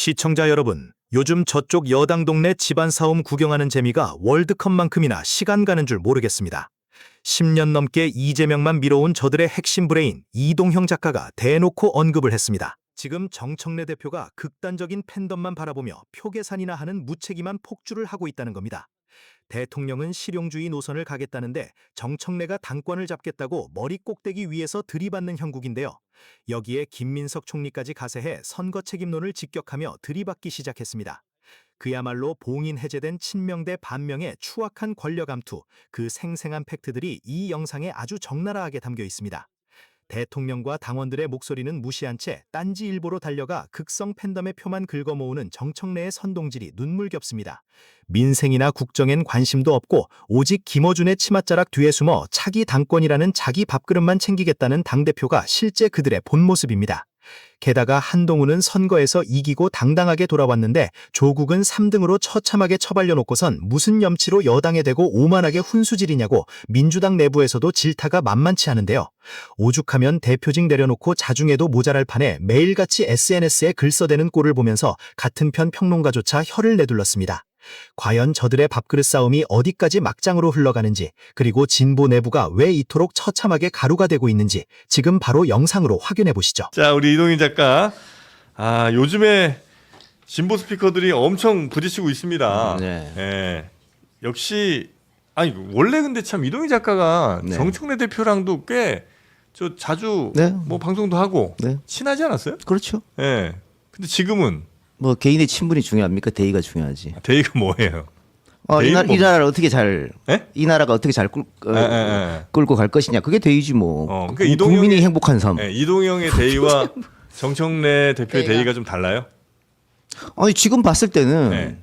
시청자 여러분, 요즘 저쪽 여당 동네 집안 싸움 구경하는 재미가 월드컵만큼이나 시간 가는 줄 모르겠습니다. 10년 넘게 이재명만 밀어온 저들의 핵심 브레인 이동형 작가가 대놓고 언급을 했습니다. 지금 정청래 대표가 극단적인 팬덤만 바라보며 표 계산이나 하는 무책임한 폭주를 하고 있다는 겁니다. 대통령은 실용주의 노선을 가겠다는데 정청래가 당권을 잡겠다고 머리 꼭대기 위에서 들이받는 형국인데요. 여기에 김민석 총리까지 가세해 선거 책임론을 직격하며 들이받기 시작했습니다. 그야말로 봉인 해제된 친명 대 반명의 추악한 권력 암투, 그 생생한 팩트들이 이 영상에 아주 적나라하게 담겨 있습니다. 대통령과 당원들의 목소리는 무시한 채 딴지일보로 달려가 극성 팬덤의 표만 긁어모으는 정청래의 선동질이 눈물겹습니다. 민생이나 국정엔 관심도 없고 오직 김어준의 치맛자락 뒤에 숨어 차기 당권이라는 자기 밥그릇만 챙기겠다는 당대표가 실제 그들의 본 모습입니다. 게다가 한동훈은 선거에서 이기고 당당하게 돌아왔는데 조국은 3등으로 처참하게 처발려놓고선 무슨 염치로 여당에 대고 오만하게 훈수질이냐고 민주당 내부에서도 질타가 만만치 않은데요. 오죽하면 대표직 내려놓고 자중에도 모자랄 판에 매일같이 SNS에 글 써대는 꼴을 보면서 같은 편 평론가조차 혀를 내둘렀습니다. 과연 저들의 밥그릇 싸움이 어디까지 막장으로 흘러가는지, 그리고 진보 내부가 왜 이토록 처참하게 가루가 되고 있는지 지금 바로 영상으로 확인해 보시죠. 자, 우리 이동인 작가. 요즘에 진보 스피커들이 엄청 부딪히고 있습니다. 네. 예. 역시 원래 근데 참 이동인 작가가 네. 정청래 대표랑도 꽤 자주 네. 뭐 방송도 하고 네. 친하지 않았어요? 그렇죠. 예. 근데 지금은 뭐 개인의 친분이 중요합니까? 대의가 중요하지. 대의가 뭐예요? 이 대의는 뭐- 나라를 어떻게 잘, 예? 이 나라가 어떻게 잘 끌고 갈 것이냐. 그게 대의지 뭐. 그러니까 국민이 행복한 삶. 예, 이동형의 대의와 정청래 대표의 대의가. 대의가 좀 달라요? 아니 지금 봤을 때는 네.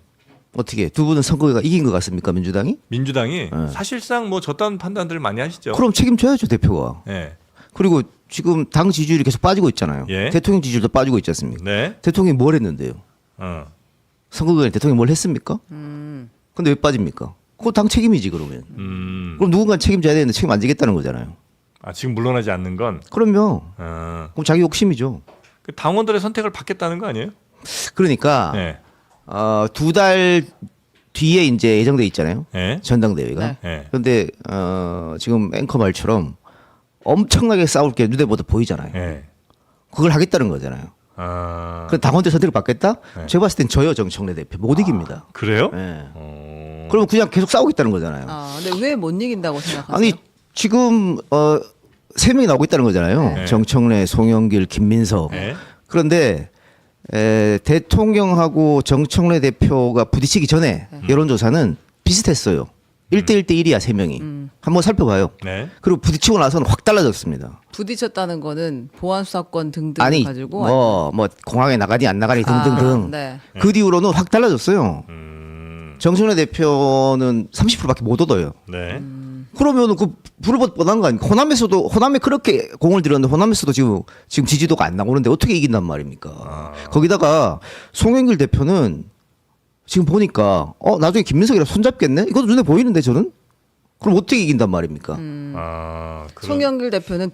어떻게 두 분은 선거가 이긴 것 같습니까? 민주당이? 민주당이 네. 사실상 뭐 졌다는 판단들을 많이 하시죠. 그럼 책임져야죠 대표가. 예. 그리고 지금 당 지지율이 계속 빠지고 있잖아요. 예. 대통령 지지율도 빠지고 있지 않습니까? 네. 대통령이 뭘 했는데요? 선거기간에 대통령이 뭘 했습니까? 근데 왜 빠집니까? 그거 당 책임이지 그러면. 그럼 누군가 책임져야 되는데 책임 안 지겠다는 거잖아요. 지금 물러나지 않는 건 그럼요. 그럼 자기 욕심이죠. 그 당원들의 선택을 받겠다는 거 아니에요? 그러니까 네. 2달 뒤에 이제 예정돼 있잖아요. 네. 전당대회가. 네. 네. 그런데 지금 앵커 말처럼 엄청나게 싸울 게 눈에 보다 보이잖아요. 네. 그걸 하겠다는 거잖아요. 그 당원들 선택을 받겠다? 네. 제가 봤을 땐 저요 정청래 대표 못 이깁니다. 그래요? 네. 그러면 그냥 계속 싸우겠다는 거잖아요. 근데 왜 못 이긴다고 생각하세요? 아니 지금 3명이 나오고 있다는 거잖아요. 네. 정청래, 송영길, 김민석. 네. 그런데 대통령하고 정청래 대표가 부딪히기 전에 여론조사는 비슷했어요. 1대1 대 1이야 3명이. 한번 살펴봐요. 네. 그리고 부딪히고 나서는 확 달라졌습니다. 부딪혔다는 거는 보안 수사권 등등 아니 가지고 뭐 공항에 나가니 안 나가니 등등등. 네. 그 뒤로는 확 달라졌어요. 정청래 대표는 30%밖에 못 얻어요. 네. 그러면은 그 불을 뻔한 거 아닙니까? 호남에 그렇게 공을 들였는데 호남에서도 지금 지지도가 안 나오는데 어떻게 이긴단 말입니까? 거기다가 송영길 대표는 지금 보니까 나중에 김민석이랑 손잡겠네? 이것도 눈에 보이는데 저는? 그럼 어떻게 이긴단 말입니까? 송영길 대표는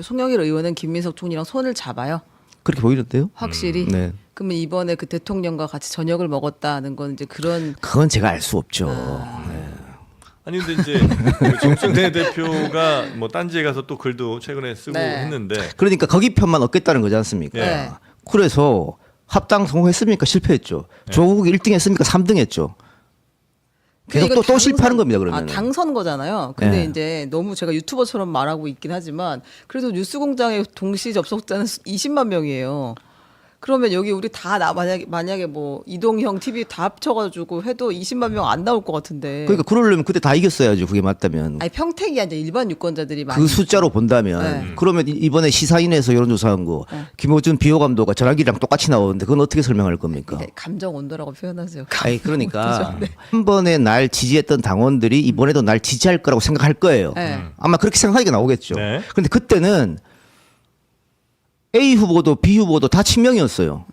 송영길 의원은 김민석 총리랑 손을 잡아요. 그렇게 보이는데요? 확실히. 네. 그러면 이번에 그 대통령과 같이 저녁을 먹었다는 건 이제 그런 그건 제가 알 수 없죠. 아니 근데 이제 그 정청래 대표가 뭐 딴지에 가서 또 글도 최근에 쓰고 네. 했는데 그러니까 거기 편만 얻겠다는 거지 않습니까? 네. 그래서 합당 성공했습니까? 실패했죠. 조국 1등 했습니까? 3등 했죠. 계속 이건 또 실패하는 겁니다. 그러면 당선 거잖아요. 근데 네. 이제 너무 제가 유튜버처럼 말하고 있긴 하지만 그래도 뉴스공장의 동시 접속자는 20만 명이에요. 그러면 여기 우리 다 만약에 뭐 이동형 TV 다 합쳐가지고 해도 20만 명 안 나올 것 같은데. 그러니까 그러려면 그때 다 이겼어야죠. 그게 맞다면. 아니 평택이 아니라 일반 유권자들이 많이. 그 숫자로 본다면 네. 그러면 이번에 시사인에서 여론조사한 거 김어준 비호감도가 전화기랑 똑같이 나오는데 그건 어떻게 설명할 겁니까? 감정 온도라고 표현하세요. 아니 그러니까 네. 한 번에 날 지지했던 당원들이 이번에도 날 지지할 거라고 생각할 거예요. 네. 아마 그렇게 생각하기가 나오겠죠. 네. 그런데 그때는 A 후보도 B 후보도 다 친명이었어요.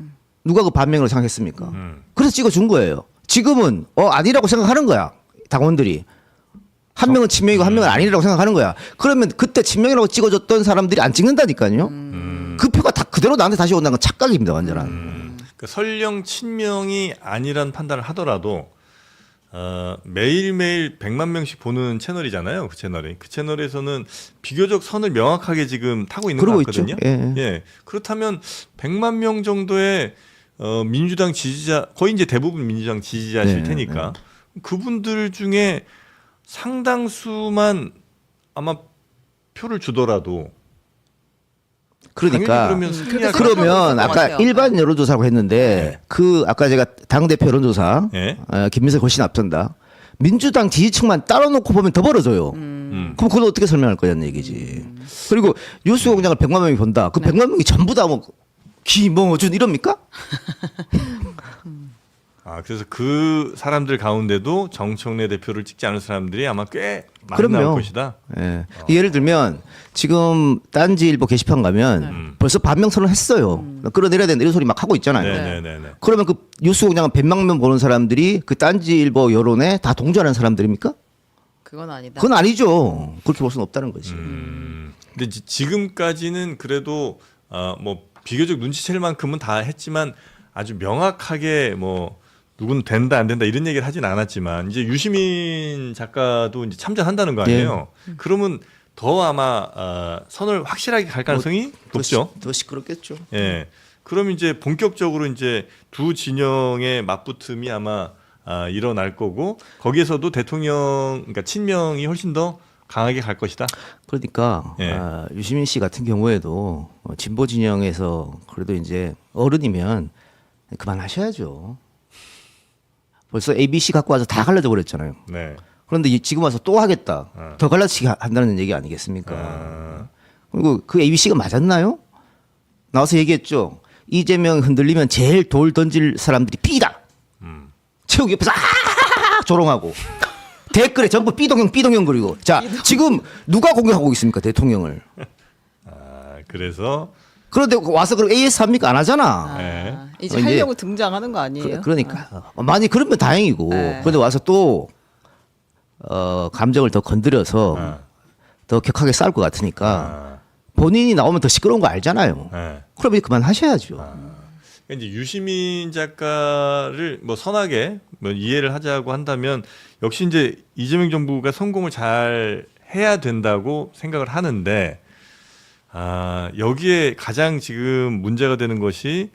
누가 그 반명으로 생각했습니까? 그래서 찍어준 거예요. 지금은 아니라고 생각하는 거야. 당원들이. 한 명은 친명이고 한 명은 아니라고 생각하는 거야. 그러면 그때 친명이라고 찍어줬던 사람들이 안 찍는다니까요. 그 표가 다 그대로 나한테 다시 온다는 건 착각입니다, 완전한. 그러니까 설령 친명이 아니란 판단을 하더라도 매일매일 100만 명씩 보는 채널이잖아요. 그 채널이. 그 채널에서는 비교적 선을 명확하게 지금 타고 있는 것 그러고 같거든요. 있죠. 예. 예. 그렇다면 100만 명 정도의 민주당 지지자, 거의 이제 대부분 민주당 지지자실 네, 테니까 그분들 중에 상당수만 아마 표를 주더라도 그러니까 당연히 그러면 승리할 것 그러면 생각하고 있을 것 아까 같아요. 일반 여론조사라고 했는데 그 아까 제가 당대표 여론조사 예. 김민석 훨씬 앞선다. 민주당 지지층만 따로 놓고 보면 더 벌어져요. 그럼 그걸 어떻게 설명할 거냐는 얘기지. 그리고 뉴스 공장을 100만 명이 본다. 그 100만 명이 전부 다 뭐 김어준 이럽니까? 그래서 그 사람들 가운데도 정청래 대표를 찍지 않은 사람들이 아마 꽤 많이 그럼요. 나올 것이다. 예. 예를 들면 지금 딴지일보 게시판 가면 벌써 반명선언 했어요. 끌어내려야 된다 이런 소리 막 하고 있잖아요. 네네네. 그러면 그 뉴스 공장은 100만 명 보는 사람들이 그 딴지일보 여론에 다 동조하는 사람들입니까? 그건 아니다. 그건 아니죠. 그렇게 볼 수는 없다는 거지. 근데 지금까지는 그래도 뭐 비교적 눈치챌 만큼은 다 했지만 아주 명확하게 뭐 누군 된다 안 된다 이런 얘기를 하진 않았지만 이제 유시민 작가도 이제 참전한다는 거 아니에요. 그러면 더 아마 선을 확실하게 갈 가능성이 높죠. 더 시끄럽겠죠. 예. 그럼 이제 본격적으로 이제 두 진영의 맞붙음이 아마 일어날 거고 거기에서도 대통령 그러니까 친명이 훨씬 더 강하게 갈 것이다. 그러니까 예. 유시민 씨 같은 경우에도 진보 진영에서 그래도 이제 어른이면 그만하셔야죠. 벌써 ABC 갖고 와서 다 갈라져 버렸잖아요. 네. 그런데 지금 와서 또 하겠다. 더 갈라치기 한다는 얘기 아니겠습니까? 그리고 그 ABC가 맞았나요? 나와서 얘기했죠. 이재명 흔들리면 제일 돌 던질 사람들이 B다. 최욱 옆에서 조롱하고 댓글에 전부 B동형 그리고 자 지금 누가 공격하고 있습니까 대통령을? 그래서 그런데 와서 그럼 AS 합니까 안 하잖아. 네. 이제 이제 하려고 등장하는 거 아니에요? 그러니까 많이 그러면 다행이고 네. 그런데 와서 또 감정을 더 건드려서 더 격하게 싸울 것 같으니까 본인이 나오면 더 시끄러운 거 알잖아요. 네. 그럼 이제 그만하셔야죠. 그러니까 이제 유시민 작가를 뭐 선하게 뭐 이해를 하자고 한다면 역시 이제 이재명 정부가 성공을 잘 해야 된다고 생각을 하는데 여기에 가장 지금 문제가 되는 것이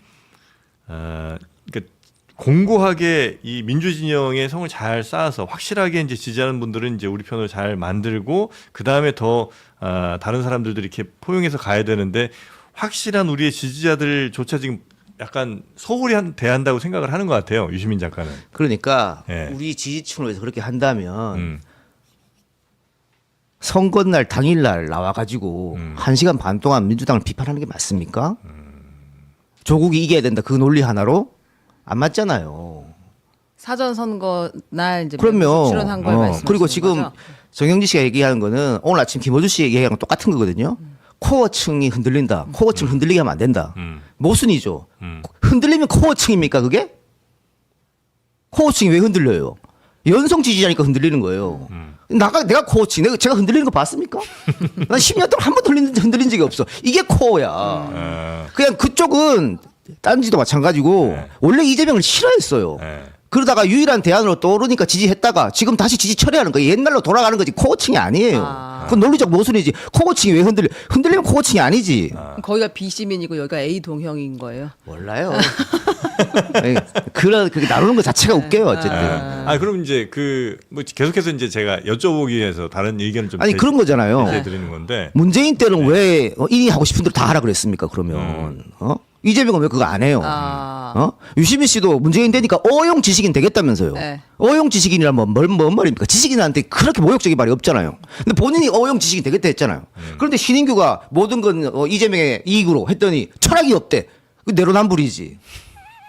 그러니까 공고하게 이 민주 진영의 성을 잘 쌓아서 확실하게 이제 지지하는 분들은 이제 우리 편을 잘 만들고 그 다음에 더 다른 사람들도 이렇게 포용해서 가야 되는데 확실한 우리의 지지자들조차 지금 약간 소홀히 대한다고 생각을 하는 것 같아요. 유시민 작가는. 그러니까 예. 우리 지지층을 위해서 그렇게 한다면 음. 선거날 당일날 나와가지고 1시간 반 동안 민주당을 비판하는 게 맞습니까? 조국이 이겨야 된다 그 논리 하나로 안 맞잖아요. 사전 선거 날 이제 그럼요. 출연한 걸 말씀하시는 그리고 지금 거죠? 정영진 씨가 얘기하는 거는 오늘 아침 김어준 씨 얘기하는 건 똑같은 거거든요. 코어층이 흔들린다. 코어층 흔들리게 하면 안 된다. 모순이죠. 흔들리면 코어층입니까 그게? 코어층이 왜 흔들려요? 연성 지지자니까 흔들리는 거예요. 내가 코어층, 제가 흔들리는 거 봤습니까? 난 10년 동안 한 번도 흔들린 적이 없어. 이게 코어야. 그냥 그쪽은 딴지도 마찬가지고 네. 원래 이재명을 싫어했어요. 네. 그러다가 유일한 대안으로 떠오르니까 지지했다가 지금 다시 지지 철회하는 거예요. 옛날로 돌아가는 거지 코어층이 아니에요. 그건 논리적 모순이지. 코어층이 왜 흔들리면 코어층이 아니지. 거기가 B 시민이고 여기가 A 동형인 거예요. 몰라요. 그렇게 나누는 것 자체가 웃겨요. 어쨌든. 그럼 이제 뭐 계속해서 이제 제가 여쭤보기 위해서 다른 의견을 좀 아니 그런 거잖아요. 제시해 드리는 건데. 문재인 때는 왜 인이 하고 싶은 대로 다 하라 그랬습니까? 그러면 이재명은 왜 그거 안 해요? 유시민 씨도 문재인 되니까 어용 지식인 되겠다면서요. 네. 어용 지식인이라면 뭔 말입니까? 지식인한테 그렇게 모욕적인 말이 없잖아요. 근데 본인이 어용 지식인 되겠다 했잖아요. 그런데 신인규가 모든 건 이재명의 이익으로 했더니 철학이 없대. 그 내로남불이지.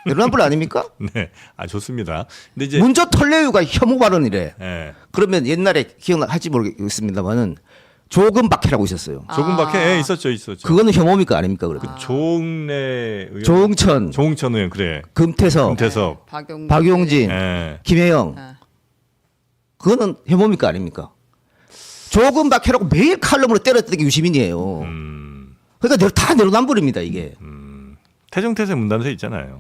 내로남불 아닙니까? 네. 좋습니다. 근데 이제 문저 털레유가 혐오 발언이래. 예. 그러면 옛날에 기억할지 모르겠습니다만은 조금 박해라고 있었어요. 조금밖에 있었죠. 그거는 혐오입니까 아닙니까? 그래도 조응래 의원, 조응천, 조응천 의원 그래. 금태섭, 금태섭. 박용진, 예. 김혜영. 그거는 혐오입니까 아닙니까? 조금 박해라고 매일 칼럼으로 때렸던 게 유시민이에요. 그러니까 다 내로남불입니다 이게. 태정태세 문단세 있잖아요.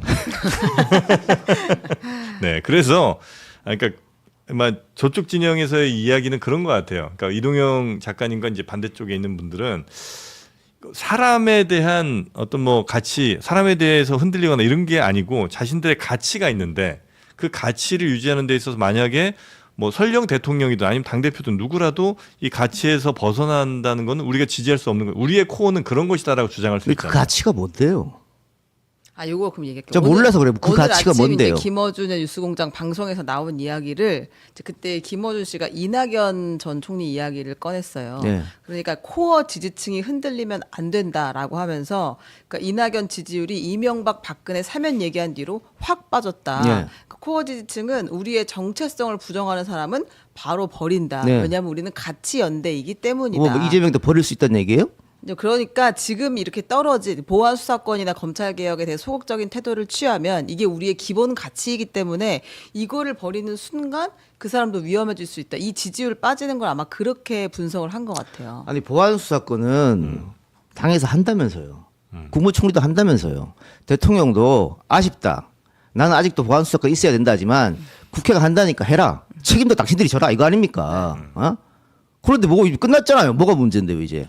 네, 그래서 그러니까 저쪽 진영에서의 이야기는 그런 것 같아요. 그러니까 이동영 작가님과 이제 반대쪽에 있는 분들은 사람에 대한 어떤 뭐 가치, 사람에 대해서 흔들리거나 이런 게 아니고 자신들의 가치가 있는데 그 가치를 유지하는 데 있어서 만약에 뭐 설령 대통령이든 아니면 당대표든 누구라도 이 가치에서 벗어난다는 건 우리가 지지할 수 없는 거예요. 우리의 코어는 그런 것이다라고 주장할 수 그 있잖아요. 가치가 뭔데요? 아, 요거 그럼 얘기할게요. 저 몰라서 그래요. 그 가치가 오늘 아침 뭔데요? 이제 김어준의 뉴스공장 방송에서 나온 이야기를 이제 그때 김어준 씨가 이낙연 전 총리 이야기를 꺼냈어요. 네. 그러니까 코어 지지층이 흔들리면 안 된다라고 하면서 그러니까 이낙연 지지율이 이명박 박근혜 사면 얘기한 뒤로 확 빠졌다. 네. 그 코어 지지층은 우리의 정체성을 부정하는 사람은 바로 버린다. 네. 왜냐하면 우리는 가치 연대이기 때문이다. 뭐 이재명도 버릴 수 있다는 얘기예요? 이제 그러니까 지금 이렇게 떨어진 보안 수사권이나 검찰 개혁에 대해 소극적인 태도를 취하면 이게 우리의 기본 가치이기 때문에 이거를 버리는 순간 그 사람도 위험해질 수 있다. 이 지지율 빠지는 걸 아마 그렇게 분석을 한 것 같아요. 아니 보안 수사권은 당에서 한다면서요. 국무총리도 한다면서요. 대통령도 아쉽다. 나는 아직도 보안 수사권 있어야 된다 하지만 국회가 한다니까 해라. 책임도 당신들이 져라 이거 아닙니까? 어? 그런데 뭐 끝났잖아요. 뭐가 문제인데요 이제.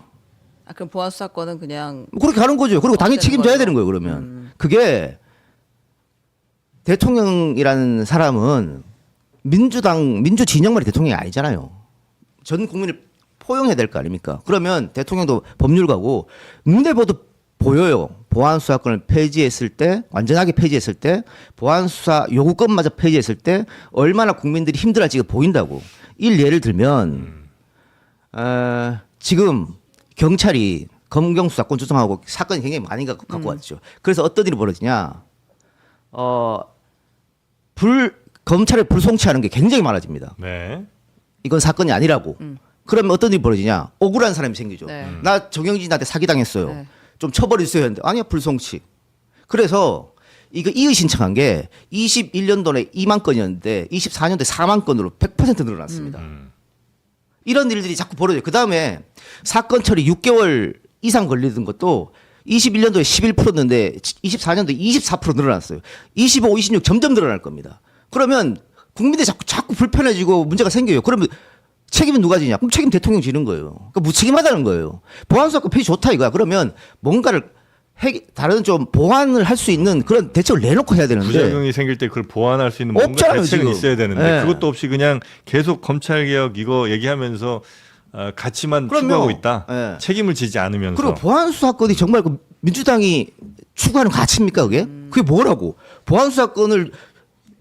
아, 그럼 보안 수사권은 그냥 그렇게 하는 거죠. 그리고 당연히 없애는 책임져야 거죠. 되는 거예요. 그러면 그게 대통령이라는 사람은 민주 진영만이 대통령이 아니잖아요. 전 국민을 포용해야 될 거 아닙니까? 그러면 대통령도 법률가고 눈에 봐도 보여요. 보안 수사권을 폐지했을 때, 완전하게 폐지했을 때, 보안 수사 요구권마저 폐지했을 때 얼마나 국민들이 힘들어할지가 보인다고. 예를 들면 지금 경찰이 검경 수사권 조정하고 사건이 굉장히 많이 갖고 왔죠. 그래서 어떤 일이 벌어지냐? 검찰에 불송치하는 게 굉장히 많아집니다. 네. 이건 사건이 아니라고. 그러면 어떤 일이 벌어지냐? 억울한 사람이 생기죠. 네. 나 정영진한테 사기당했어요. 네. 좀 처벌해 주세요 했는데 아니야 불송치. 그래서 이거 이의 신청한 게 21년도에 2만 건이었는데 24년도에 4만 건으로 100% 늘어났습니다. 이런 일들이 자꾸 벌어져요. 그다음에 사건 처리 6개월 이상 걸리던 것도 21년도에 11%였는데 24년도에 24% 늘어났어요. 25, 26 점점 늘어날 겁니다. 그러면 국민들이 자꾸 불편해지고 문제가 생겨요. 그러면 책임은 누가 지냐? 그럼 책임 대통령 지는 거예요. 그러니까 무책임하다는 거예요. 보안수사권 폐지 좋다 이거야. 그러면 뭔가를 다른 좀 보완을 할 수 있는 그런 대책을 내놓고 해야 되는데 부작용이 생길 때 그걸 보완할 수 있는 뭔가 없잖아요, 대책은 지금. 있어야 되는데 네. 그것도 없이 그냥 계속 검찰개혁 이거 얘기하면서 가치만 그럼요. 추구하고 있다. 네. 책임을 지지 않으면서. 그리고 보안수사권이 정말 그 민주당이 추구하는 가치입니까 그게? 그게 뭐라고? 보안수사권을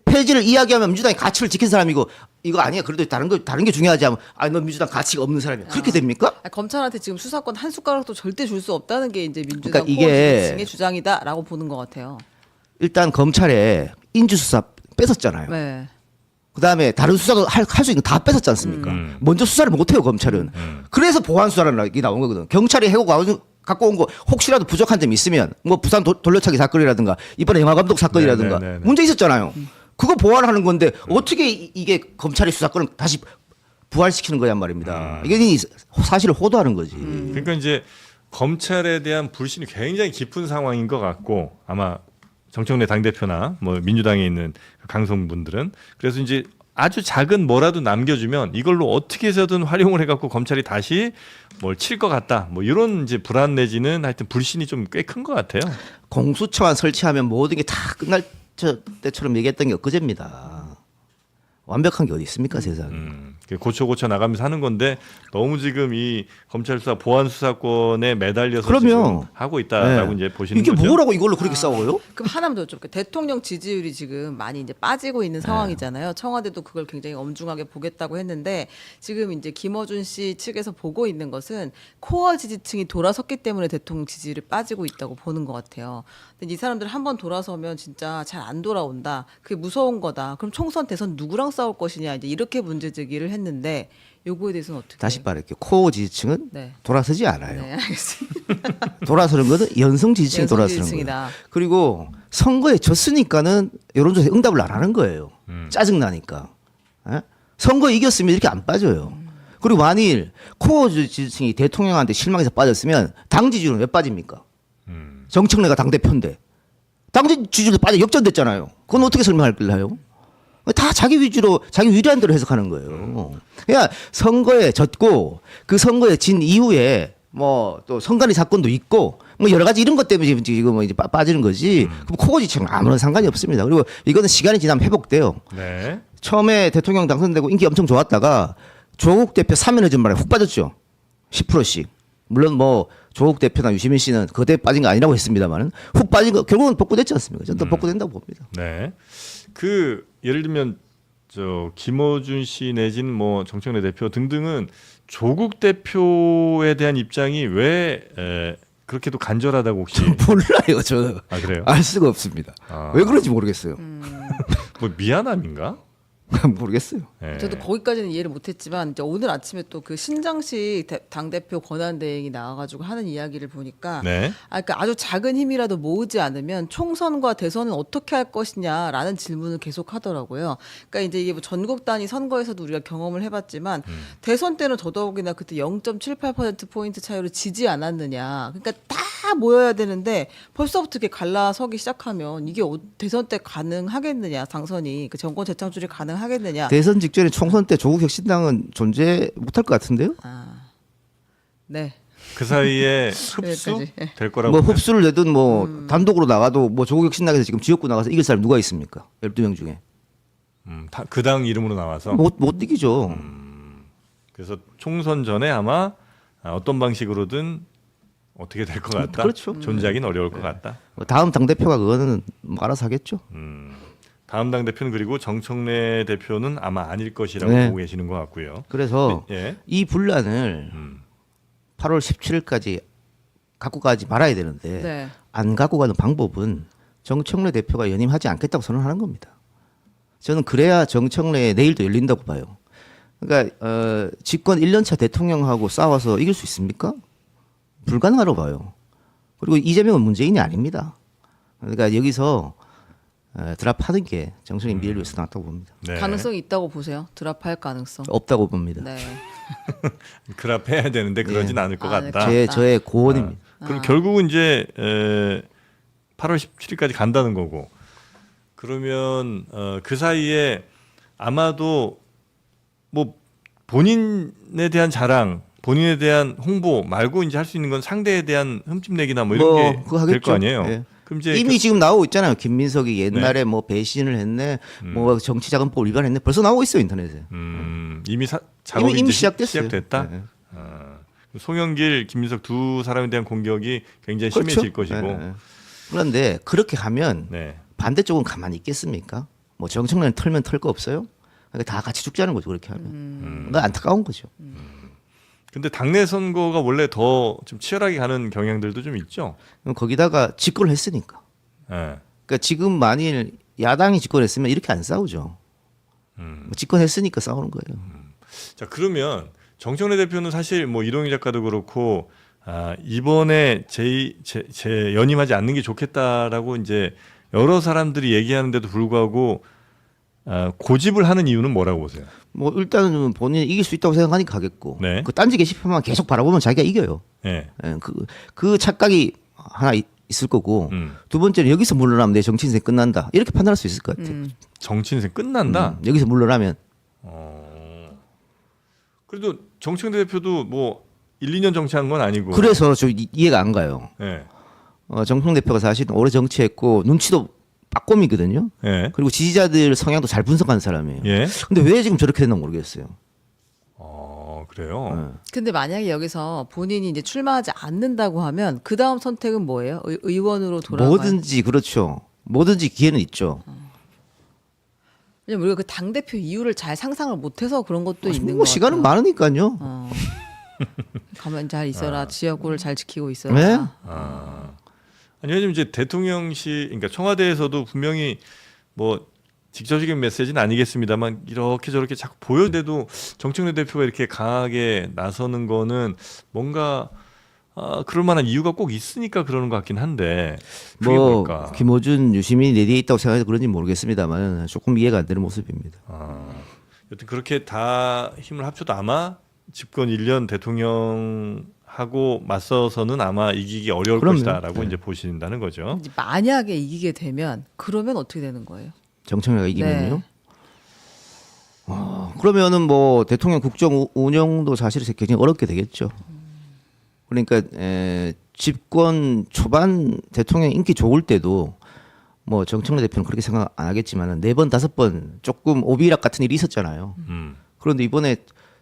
폐지를 이야기하면 민주당이 가치를 지킨 사람이고 이거 아니야. 그래도 다른 게 중요하지 하면 너 민주당 가치가 없는 사람이야. 그렇게 됩니까? 아니, 검찰한테 지금 수사권 한 숟가락도 절대 줄 수 없다는 게 이제 민주당 그러니까 코어 이게 지지층의 주장이다라고 보는 것 같아요. 일단 검찰에 인주수사 뺏었잖아요. 네. 그다음에 다른 수사도 할 수 있는 거 다 뺏었지 않습니까? 먼저 수사를 못해요 검찰은. 그래서 보안 수사라는 게 나온 거거든. 경찰이 해고 갖고 온 거 혹시라도 부족한 점이 있으면 뭐 부산 돌려차기 사건이라든가 이번에 영화감독 사건이라든가 네. 문제 있었잖아요. 그거 보완하는 건데 어떻게 이게 검찰의 수사권을 다시 부활시키는 거냔 말입니다. 이게 사실을 호도하는 거지. 그러니까 이제 검찰에 대한 불신이 굉장히 깊은 상황인 것 같고 아마 정청래 당대표나 뭐 민주당에 있는 강성분들은 그래서 이제 아주 작은 뭐라도 남겨주면 이걸로 어떻게 해서든 활용을 해갖고 검찰이 다시 뭘 칠 것 같다. 뭐 이런 이제 불안 내지는 하여튼 불신이 좀 꽤 큰 것 같아요. 공수처만 설치하면 모든 게 다 끝날 때처럼 얘기했던 게 엊그제입니다. 완벽한 게 어디 있습니까 세상에. 고쳐 나가면서 하는 건데 너무 지금 이 검찰 수사 보안 수사권에 매달려서 그럼요. 지금 하고 있다라고 네. 이제 보시는 이게 거죠. 뭐라고 이걸로 그렇게 싸워요? 그럼 하나만 더 여쭤볼게요. 대통령 지지율이 지금 많이 이제 빠지고 있는 상황이잖아요. 청와대도 그걸 굉장히 엄중하게 보겠다고 했는데 지금 이제 김어준 씨 측에서 보고 있는 것은 코어 지지층이 돌아섰기 때문에 대통령 지지율이 빠지고 있다고 보는 것 같아요. 근데 이 사람들 한번 돌아서면 진짜 잘 안 돌아온다. 그게 무서운 거다. 그럼 총선 대선 누구랑 싸울 것이냐 이제 이렇게 문제 제기를 했는데 요거에 대해서는 어떻게? 다시 말할게요. 코어 지지층은 네. 돌아서지 않아요. 네, 알겠습니다. 돌아서는 것은 연성 지지층이 연성 돌아서는 지지층이다. 거예요. 그리고 선거에 졌으니까는 여론조사에 응답을 안 하는 거예요. 짜증 나니까. 선거 이겼으면 이렇게 안 빠져요. 그리고 만일 코어 지지층이 대통령한테 실망해서 빠졌으면 당 지지율은 왜 빠집니까? 정청래가 당 대표인데 당 지지율도 빠져 역전됐잖아요. 그건 어떻게 설명할까요? 다 자기 위주로 자기 위리한 대로 해석하는 거예요. 그냥 선거에 졌고 그 선거에 진 이후에 뭐 또 선관위 사건도 있고 뭐 여러 가지 이런 것 때문에 지금 뭐 이제 빠지는 거지. 그럼 코어 지지층은 아무런 상관이 없습니다. 그리고 이거는 시간이 지나면 회복돼요. 네. 처음에 대통령 당선되고 인기 엄청 좋았다가 조국 대표 사면해준 말에 훅 빠졌죠. 10%씩. 물론 뭐 조국 대표나 유시민 씨는 그때 빠진 거 아니라고 했습니다만은 훅 빠진 거 결국은 복구됐지 않습니까? 저는 또 복구된다고 봅니다. 네. 그 예를 들면 저 김어준 씨 내지는 뭐 정청래 대표 등등은 조국 대표에 대한 입장이 왜 그렇게도 간절하다고 혹시 몰라요, 저는. 아 그래요? 알 수가 없습니다. 아. 왜 그런지 모르겠어요. 뭐 미안함인가? 모르겠어요. 네. 저도 거기까지는 이해를 못했지만 이제 오늘 아침에 또 그 신장식 당 대표 권한대행이 나와가지고 하는 이야기를 보니까 네. 그러니까 아주 작은 힘이라도 모으지 않으면 총선과 대선은 어떻게 할 것이냐라는 질문을 계속 하더라고요. 그러니까 이제 이게 뭐 전국 단위 선거에서도 우리가 경험을 해봤지만 대선 때는 더더욱이나 그때 0.78% 포인트 차이로 지지 않았느냐. 그러니까 다 모여야 되는데 벌써부터 이렇게 갈라서기 시작하면 이게 대선 때 가능하겠느냐, 당선이 그 정권 재창출이 가능하겠느냐. 대선 직전에 총선 때 조국 혁신당은 존재 못할 것 같은데요? 네. 그 사이에 흡수 여기까지. 예. 될 거라고 뭐 보나요? 흡수를 내든 뭐 단독으로 나가도 뭐 조국 혁신당에서 지금 지역구 나가서 이길 사람 누가 있습니까? 12명 중에. 그 당 이름으로 나와서 못 이기죠. 그래서 총선 전에 아마 어떤 방식으로든 어떻게 될 것 같다. 그렇죠. 존재하기는 어려울 것 같다. 뭐 다음 당대표가 그거는 뭐 알아서 하겠죠. 다음 당 대표는 그리고 정청래 대표는 아마 아닐 것이라고 네. 보고 계시는 것 같고요. 그래서 예. 이 분란을 8월 17일까지 갖고 가지 말아야 되는데 네. 안 갖고 가는 방법은 정청래 대표가 연임하지 않겠다고 선언하는 겁니다. 저는 그래야 정청래 내일도 열린다고 봐요. 그러니까 집권 1년차 대통령하고 싸워서 이길 수 있습니까? 불가능하다고 봐요. 그리고 이재명은 문재인이 아닙니다. 그러니까 여기서 드랍하는 게 정청래 미래를 위해서 나왔다고 봅니다. 네. 가능성이 있다고 보세요. 드랍할 가능성. 없다고 봅니다. 네. 그랍해야 되는데 그러진 않을 것 아, 네. 같다. 저의 고언입니다. 그럼 결국은 이제 8월 17일까지 간다는 거고 그러면 그 사이에 아마도 뭐 본인에 대한 자랑, 본인에 대한 홍보 말고 이제 할 수 있는 건 상대에 대한 흠집내기나 뭐 이런 그거 게 될 거 하겠죠. 아니에요. 예. 그럼 이제 이미 지금 나오고 있잖아요. 김민석이 옛날에 뭐 배신을 했네, 뭐 정치자금법 위반했네. 벌써 나오고 있어요 인터넷에. 이미 작업이 이미 이제 시작됐어요. 시작됐다. 네. 송영길, 김민석 두 사람에 대한 공격이 굉장히 그렇죠. 심해질 것이고. 네. 그런데 그렇게 가면 네. 반대쪽은 가만히 있겠습니까? 뭐 정청래는 털면 털 거 없어요. 그러니까 다 같이 죽자는 거죠 그렇게 하면. 그건 안타까운 거죠. 근데 당내 선거가 원래 더 좀 치열하게 가는 경향들도 좀 있죠. 그럼 거기다가 집권을 했으니까. 예. 그러니까 지금 만일 야당이 집권했으면 이렇게 안 싸우죠. 뭐 집권했으니까 싸우는 거예요. 자 그러면 정청래 대표는 사실 뭐 이동희 작가도 그렇고 이번에 제 연임하지 않는 게 좋겠다라고 이제 여러 사람들이 얘기하는데도 불구하고 고집을 하는 이유는 뭐라고 보세요? 뭐 일단은 본인이 이길 수 있다고 생각하니까 가겠고, 네. 그 딴지 게시판만 계속 바라보면 자기가 이겨요. 예. 예, 그 착각이 하나 있을 거고, 두 번째는 여기서 물러나면 내 정치 인생 끝난다 이렇게 판단할 수 있을 것 같아요. 정치 인생 끝난다. 여기서 물러나면 그래도 정청래 대표도 뭐 1, 2년 정치한 건 아니고. 그래서 저 이해가 안 가요. 예. 정청 대표가 사실은 오래 정치했고 눈치도 빠꼼이거든요. 예. 그리고 지지자들 성향도 잘 분석하는 사람이에요. 예. 근데 왜 지금 저렇게 됐나 모르겠어요. 그래요. 근데 만약에 여기서 본인이 이제 출마하지 않는다고 하면 그 다음 선택은 뭐예요? 의원으로 돌아가. 뭐든지 그렇죠. 뭐든지 기회는 있죠. 왜냐면 우리가 그 당 대표 이유를 잘 상상을 못해서 그런 것도 있는 뭐 거 시간은 같아요. 많으니까요. 가만 잘 있어라. 지역구를 잘 지키고 있어라. 네? 아니 왜냐면 이제 대통령실, 그러니까 청와대에서도 분명히 뭐 직접적인 메시지는 아니겠습니다만 이렇게 저렇게 자꾸 보여대도 정청래 대표가 이렇게 강하게 나서는 거는 뭔가 그럴 만한 이유가 꼭 있으니까 그러는 것 같긴 한데 그게 뭐 뭘까? 김어준, 유시민이 내뒤에 있다고 생각해서 그런지 모르겠습니다만 조금 이해가 안 되는 모습입니다. 여튼 그렇게 다 힘을 합쳐도 아마 집권 1년 대통령하고 맞서서는 아마 이기기 어려울 그럼요. 것이다라고 네. 이제 보신다는 거죠. 이제 만약에 이기게 되면 그러면 어떻게 되는 거예요? 정청래가 이기면요. 네. 그러면은 뭐 대통령 국정 운영도 사실 굉장히 어렵게 되겠죠. 그러니까 집권 초반 대통령 인기 좋을 때도 뭐 정청래 대표는 그렇게 생각 안 하겠지만은 4번 5번 조금 오비락 같은 일이 있었잖아요. 그런데 이번에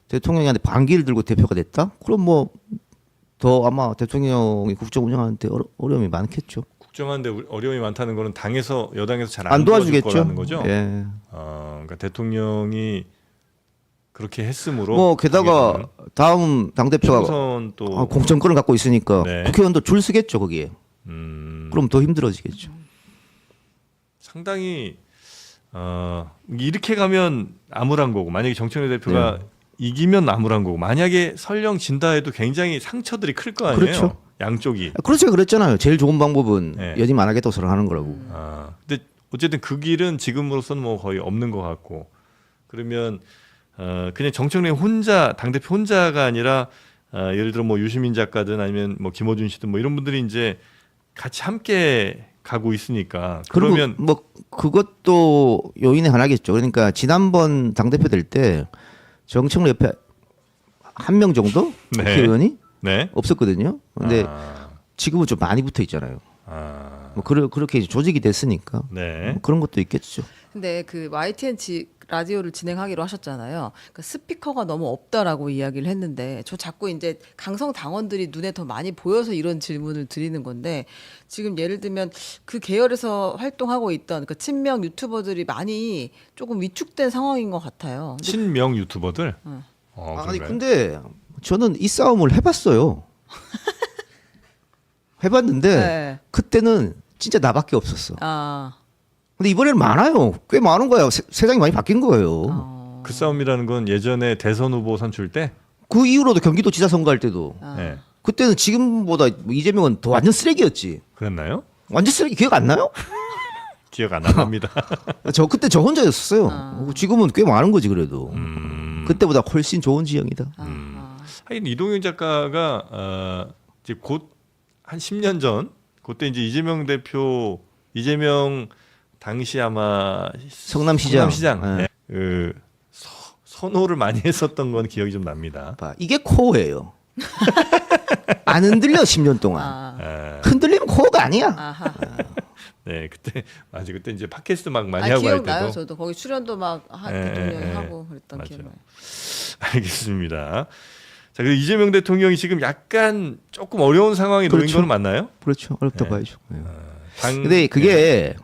대통령한테 반기를 들고 대표가 됐다? 그럼 뭐 더 아마 대통령이 국정 운영하는데 어려움이 많겠죠. 국정하는데 어려움이 많다는 거는 당에서 여당에서 잘 안 안 도와줄 도와주겠죠. 거라는 거죠. 예. 그러니까 대통령이 그렇게 했으므로 뭐 게다가 다음 당 대표가 총선 또 공천권을 갖고 있으니까 네. 국회의원도 줄 서겠죠 거기에. 그럼 더 힘들어지겠죠. 상당히 이렇게 가면 암울한 거고 만약에 정청래 대표가 네. 이기면 암울한 거고 만약에 설령 진다 해도 굉장히 상처들이 클 거 아니에요. 그렇죠. 양쪽이. 그래서 제가 그랬잖아요. 제일 좋은 방법은 네. 연임 안 하겠다고 선언하는 거라고. 근데 어쨌든 그 길은 지금으로서는 뭐 거의 없는 것 같고 그러면 그냥 정청래 혼자 당 대표 혼자가 아니라 예를 들어 뭐 유시민 작가든 아니면 뭐 김어준 씨든 뭐 이런 분들이 이제 같이 함께 가고 있으니까 그리고 그러면 뭐 그것도 요인의 하나겠죠. 그러니까 지난번 당 대표 될 때 정청래 옆에 한 명 정도 네. 국회의원이 네. 없었거든요. 근데 아, 지금은 좀 많이 붙어 있잖아요. 아, 뭐 그렇게 이제 조직이 됐으니까 네. 뭐 그런 것도 있겠죠. 근데 그 YTN 라디오를 진행하기로 하셨잖아요. 그러니까 스피커가 너무 없다라고 이야기를 했는데 저 자꾸 이제 강성 당원들이 눈에 더 많이 보여서 이런 질문을 드리는 건데 지금 예를 들면 그 계열에서 활동하고 있던 그 친명 유튜버들이 많이 조금 위축된 상황인 것 같아요. 친명 유튜버들. 응. 아니 그런가요? 근데 저는 이 싸움을 해봤어요. 해봤는데 네. 그때는 진짜 나밖에 없었어. 아, 근데 이번에는 많아요. 꽤 많은 거예요. 세상이 많이 바뀐 거예요. 그 싸움이라는 건 예전에 대선 후보 선출 때. 그 이후로도 경기도 지사 선거할 때도 아. 네. 그때는 지금보다 뭐 이재명은 더 완전 쓰레기였지. 그랬나요? 완전 쓰레기 기억 안 나요? 기억 안 납니다. 그때 저 혼자였었어요. 지금은 꽤 많은 거지 그래도. 그때보다 훨씬 좋은 지형이다. 하긴 이동영 작가가 이제 곧 한 10년 전 그때 이제 이재명 당시 아마 성남시장. 네. 그 선호를 많이 했었던 건 기억이 좀 납니다. 봐, 이게 코어예요. 안 흔들려 10년 동안. 아, 흔들리면 코어가 아니야. 아하. 네, 그때 이제 팟캐스트 막 많이 하고 할 기억나요. 때도. 저도 거기 출연도 막 대통령이 하고 그랬던 맞아요. 기억나요. 알겠습니다. 자, 그 이재명 대통령이 지금 약간 조금 어려운 상황에 놓인 그렇죠. 건 맞나요? 그렇죠. 어렵다 네. 봐야죠. 네. 당- 근데 그게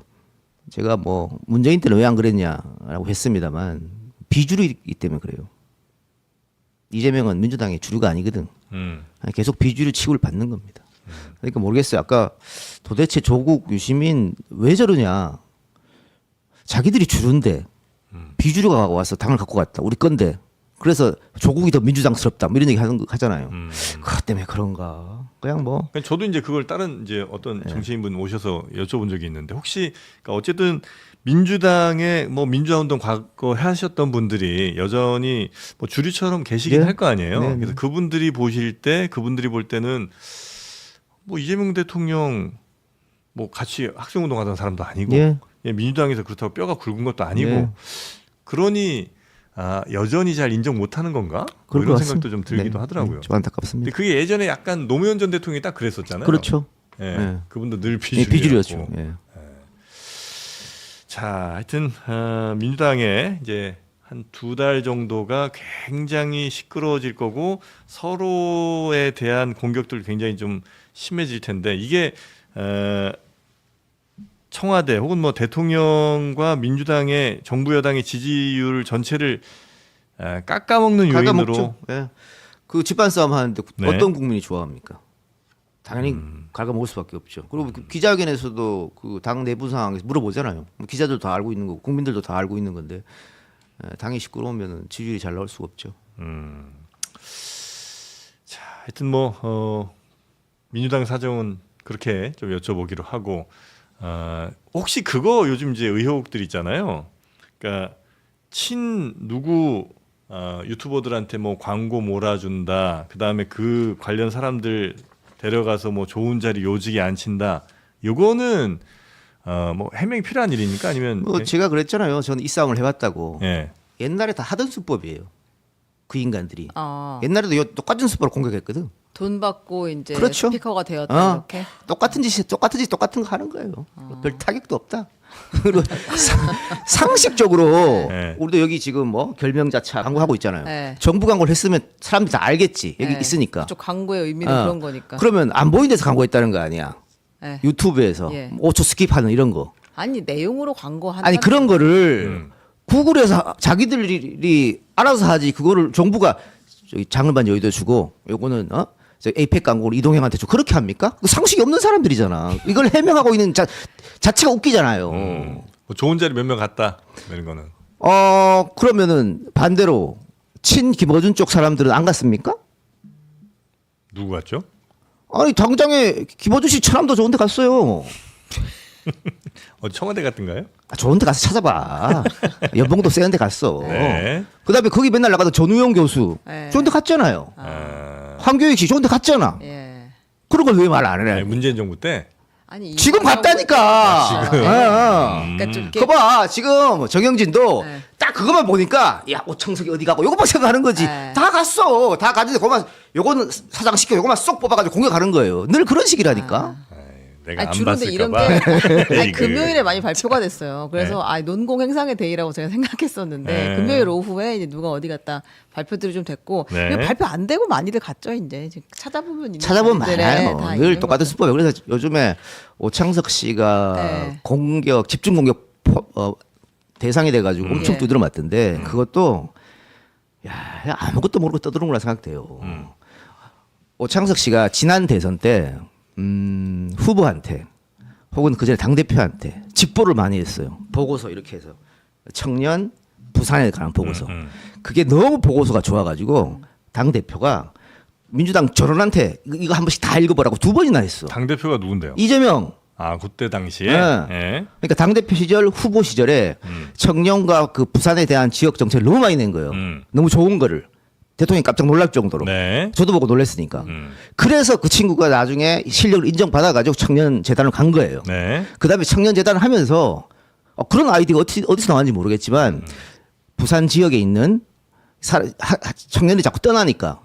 제가 뭐 문재인 때는 왜 안 그랬냐라고 했습니다만 비주류이기 때문에 그래요. 이재명은 민주당의 주류가 아니거든. 계속 비주류 취급을 받는 겁니다. 그러니까 모르겠어요. 아까 도대체 조국 유시민 왜 저러냐. 자기들이 주류인데 비주류가 와서 당을 갖고 갔다. 우리 건데. 그래서 조국이 더 민주당스럽다. 뭐 이런 얘기 하잖아요. 그것 때문에 그런가. 그냥 뭐 그러니까 저도 이제 그걸 다른 이제 어떤 정치인분 오셔서 여쭤본 적이 있는데 혹시 그러니까 어쨌든 민주당의 뭐 민주화운동 과거 하셨던 분들이 여전히 뭐 주류처럼 계시긴 네. 할 거 아니에요. 네, 네. 그래서 그분들이 그분들이 볼 때는 뭐 이재명 대통령 뭐 같이 학생운동하던 사람도 아니고 예. 예, 민주당에서 그렇다고 뼈가 굵은 것도 아니고 네. 그러니 여전히 잘 인정 못하는 건가? 뭐 그럴 이런 것 생각도 같습니다. 좀 들기도 네. 하더라고요. 좀 안타깝습니다. 근데 그게 예전에 약간 노무현 전 대통령이 딱 그랬었잖아요. 그렇죠. 예, 네. 그분도 늘 예, 비주류였고. 비주류였죠. 예. 자, 하여튼 민주당에 이제 한 2달 정도가 굉장히 시끄러워질 거고 서로에 대한 공격들 굉장히 좀 심해질 텐데 이게 청와대 혹은 뭐 대통령과 민주당의 정부 여당의 지지율 전체를 깎아먹는 요인으로 갉아먹죠. 예. 그 집안 싸움 하는데 네. 어떤 국민이 좋아합니까? 당연히 갉아먹을 수밖에 없죠. 그리고 그 기자회견에서도 그 당 내부 상황에서 물어보잖아요. 뭐 기자들도 다 알고 있는 거고 국민들도 다 알고 있는 건데 당이 시끄러우면 지지율이 잘 나올 수가 없죠. 자, 하여튼 뭐 민주당 사정은 그렇게 좀 여쭤보기로 하고 혹시 그거 요즘 이제 의혹들 있잖아요. 그러니까 친 누구 유튜버들한테 뭐 광고 몰아준다. 그다음에 그 관련 사람들 데려가서 뭐 좋은 자리 요직에 앉힌다. 요거는 뭐 해명이 필요한 일입니까? 아니면 뭐 제가 그랬잖아요. 저는 이 싸움을 해왔다고. 예. 옛날에 다 하던 수법이에요. 그 인간들이. 아, 옛날에도 이거 똑같은 수법으로 공격했거든. 돈 받고 이제 그렇죠. 스피커가 되었다 이렇게. 똑같은 똑같은 거 하는 거예요. 별 타격도 없다. 그리고 상식적으로 네. 우리도 여기 지금 뭐 결명자차 광고하고 있잖아요. 네. 정부 광고를 했으면 사람들이 다 알겠지. 여기 네. 있으니까. 그쪽 광고의 의미는 어. 그런 거니까. 그러면 안 보이는 데서 광고했다는 거 아니야. 네. 유튜브에서 예. 5초 스킵하는 이런 거. 아니 내용으로 광고하는. 아니 그런 거를 구글에서 자기들이 알아서 하지. 그거를 정부가 저기 장을반 여의도 주고 요거는 저 에이펙 광고를 이동형한테 주고 그렇게 합니까? 그 상식이 없는 사람들이잖아. 이걸 해명하고 있는 자체가 웃기잖아요. 뭐 좋은 자리 몇 명 갔다. 이런 거는. 그러면은 반대로 친 김어준 쪽 사람들은 안 갔습니까? 누구 갔죠? 아니 당장에 김어준 씨 천암도 좋은 데 갔어요. 청와대 같은가요? 좋은 데 가서 찾아봐. 연봉도 센 데 갔어. 네. 그다음에 거기 맨날 나가던 전우영 교수 네. 좋은 데 갔잖아요. 아, 황교익 씨 좋은 데 갔잖아. 예. 그런 걸 왜 말 안 아니, 해? 문재인 정부 때. 아니 지금 이거라고 갔다니까. 지금. 그러니까 좀 이렇게 거봐 지금 정영진도 네. 딱 그것만 보니까 야 오창석이 어디 가고 요것만 생각하는 거지. 네. 다 갔어. 다 갔는데 그것만 요거는 사장 시켜 요것만 쏙 뽑아가지고 공격하는 거예요. 늘 그런 식이라니까. 내가 아니, 안 주로 근데 이런 봤을까봐. 게 아니, 금요일에 많이 발표가 됐어요. 그래서 논공 행상의 데이라고 제가 생각했었는데 네. 금요일 오후에 이제 누가 어디 갔다 발표들이 좀 됐고 네. 그리고 발표 안 되고 많이들 갔죠 이제 지금 찾아보면 있는 찾아보면 자리들에 많아요. 다 늘 있는 똑같은 거죠. 수법이에요. 그래서 요즘에 오창석 씨가 네. 공격 집중 공격 대상이 돼가지고 엄청 예. 두드려 맞던데 그것도 야 아무것도 모르고 떠드는 거라 생각돼요. 오창석 씨가 지난 대선 때 후보한테 혹은 그전에 당 대표한테 직보를 많이 했어요. 보고서 이렇게 해서 청년 부산에 관한 보고서. 그게 너무 보고서가 좋아가지고 당 대표가 민주당 전원한테 이거 한 번씩 다 읽어보라고 2번이나 했어. 당 대표가 누군데요? 이재명. 아 그때 당시에. 네. 예. 그러니까 당 대표 시절 후보 시절에 청년과 그 부산에 대한 지역 정책을 너무 많이 낸 거예요. 너무 좋은 거를 대통령이 깜짝 놀랄 정도로. 네. 저도 보고 놀랐으니까. 그래서 그 친구가 나중에 실력을 인정받아가지고 청년재단을 간 거예요. 네. 그다음에 청년재단을 하면서 그런 아이디어가 어디서 나왔는지 모르겠지만 부산 지역에 있는 청년이 자꾸 떠나니까